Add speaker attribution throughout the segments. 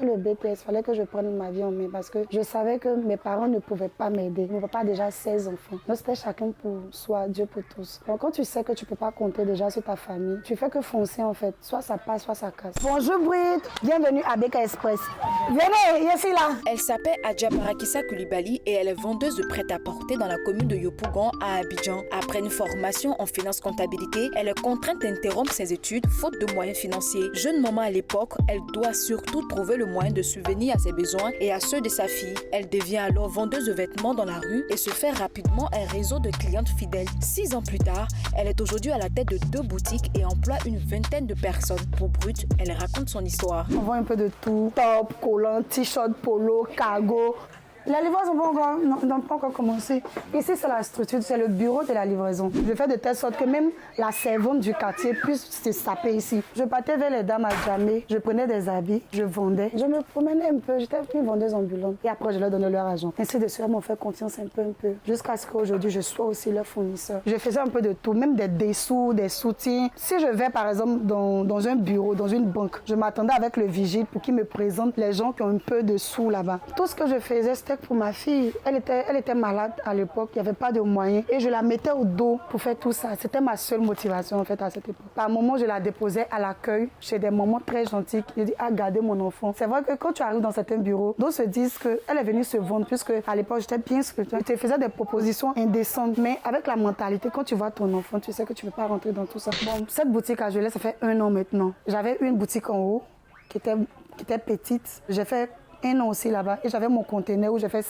Speaker 1: fait le BTS, il fallait que je prenne ma vie en main parce que je savais que mes parents ne pouvaient pas m'aider. Mon papa a déjà 16 enfants. Donc c'était chacun pour soi, Dieu pour tous. Donc quand tu sais que tu peux pas compter déjà sur ta famille, tu fais que foncer en fait. Soit ça passe, soit ça casse. Bonjour Brit, bienvenue à Beka Express. Venez, je suis là.
Speaker 2: Elle s'appelle Adja Barakissa Koulibaly et elle est vendeuse de prêt-à-porter dans la commune de Yopougon à Abidjan. Après une formation en finance comptabilité, elle est contrainte d'interrompre ses études faute de moyens financiers. Jeune maman à l'époque, elle doit surtout trouver le moyen de subvenir à ses besoins et à ceux de sa fille. Elle devient alors vendeuse de vêtements dans la rue et se fait rapidement un réseau de clientes fidèles. 6 ans plus tard, elle est aujourd'hui à la tête de 2 boutiques et emploie une vingtaine de personnes. Pour Brut, elle raconte son histoire.
Speaker 1: On voit un peu de tout, top, collant, t-shirt, polo, cargo. La livraison n'a pas encore commencé. Ici, c'est la structure, c'est le bureau de la livraison. Je fais de telle sorte que même la servante du quartier puisse se saper ici. Je partais vers les dames à Djamé, je prenais des habits, je vendais. Je me promenais un peu, j'étais une vendeuse ambulante. Et après, je leur donnais leur argent. Ainsi de suite, elles m'ont fait confiance un peu. Jusqu'à ce qu'aujourd'hui, je sois aussi leur fournisseur. Je faisais un peu de tout, même des dessous, des soutiens. Si je vais, par exemple, dans un bureau, dans une banque, je m'attendais avec le vigile pour qu'il me présente les gens qui ont un peu de sous là-bas. Tout ce que je faisais, c'était pour ma fille. Elle était malade à l'époque, il n'y avait pas de moyens et je la mettais au dos pour faire tout ça. C'était ma seule motivation en fait à cette époque. Par moment, je la déposais à l'accueil chez des mamans très gentilles qui me disent ah, gardez mon enfant. C'est vrai que quand tu arrives dans certains bureaux, d'autres se disent qu'elle est venue se vendre puisque à l'époque j'étais bien spirituelle. Je te faisais des propositions indécentes, mais avec la mentalité, quand tu vois ton enfant, tu sais que tu ne peux pas rentrer dans tout ça. Bon, cette boutique à Gelée, ça fait 1 an maintenant. J'avais une boutique en haut qui était petite. J'ai fait 1 an aussi là-bas et j'avais mon conteneur où j'ai fait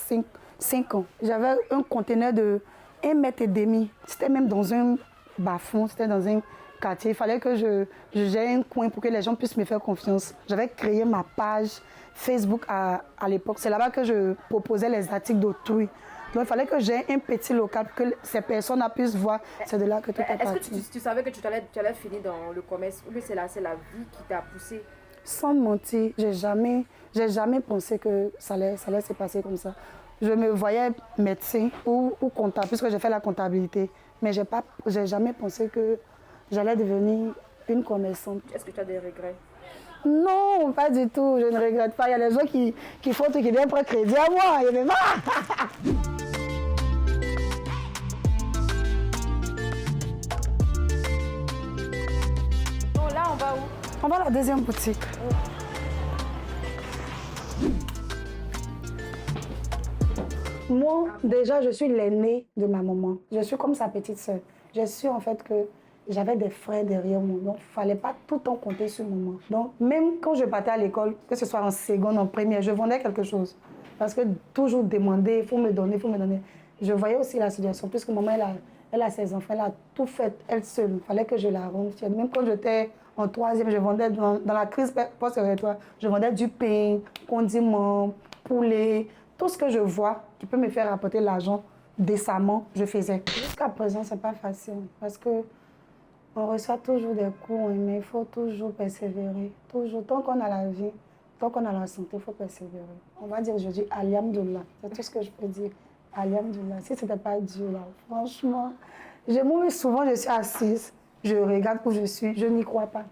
Speaker 1: 5 ans. J'avais un conteneur de 1,5 mètre. C'était même dans un bas-fond, c'était dans un quartier. Il fallait que j'ai un coin pour que les gens puissent me faire confiance. J'avais créé ma page Facebook à l'époque. C'est là-bas que je proposais les articles d'autrui. Donc il fallait que j'ai un petit local pour que ces personnes puissent voir. C'est de là que tout est parti.
Speaker 3: Est-ce que tu savais que tu allais finir dans le commerce ou c'est la vie qui t'a poussé?
Speaker 1: Sans mentir, j'ai jamais pensé que ça allait se passer comme ça. Je me voyais médecin ou comptable, puisque j'ai fait la comptabilité. Mais j'ai jamais pensé que j'allais devenir une commerçante.
Speaker 3: Est-ce que tu as des regrets?
Speaker 1: Non, pas du tout. Je ne regrette pas. Il y a des gens qui font tout, qui viennent prendre crédit à moi. Il y a des...
Speaker 3: Bon, là, on va où?
Speaker 1: On va à la deuxième boutique. Moi, déjà, je suis l'aînée de ma maman. Je suis comme sa petite sœur. Je suis en fait que j'avais des frères derrière moi. Donc, il ne fallait pas tout le temps compter sur maman. Donc, même quand je partais à l'école, que ce soit en seconde, en première, je vendais quelque chose. Parce que toujours demander, il faut me donner, il faut me donner. Je voyais aussi la situation, puisque maman, elle a ses enfants, elle a tout fait elle seule. Il fallait que je la rende fière. Même quand j'étais en 3e, je vendais dans la crise post-opératoire, je vendais du pain, condiments, poulet, tout ce que je vois qui peut me faire rapporter l'argent décemment, je faisais. Jusqu'à présent, ce n'est pas facile parce que on reçoit toujours des coups, mais il faut toujours persévérer. Toujours. Tant qu'on a la vie, tant qu'on a la santé, il faut persévérer. On va dire aujourd'hui, Alhamdoulilah. C'est tout ce que je peux dire. Alhamdoulilah. Si ce n'était pas Dieu, là, franchement, souvent je suis assise, je regarde où je suis, je n'y crois pas.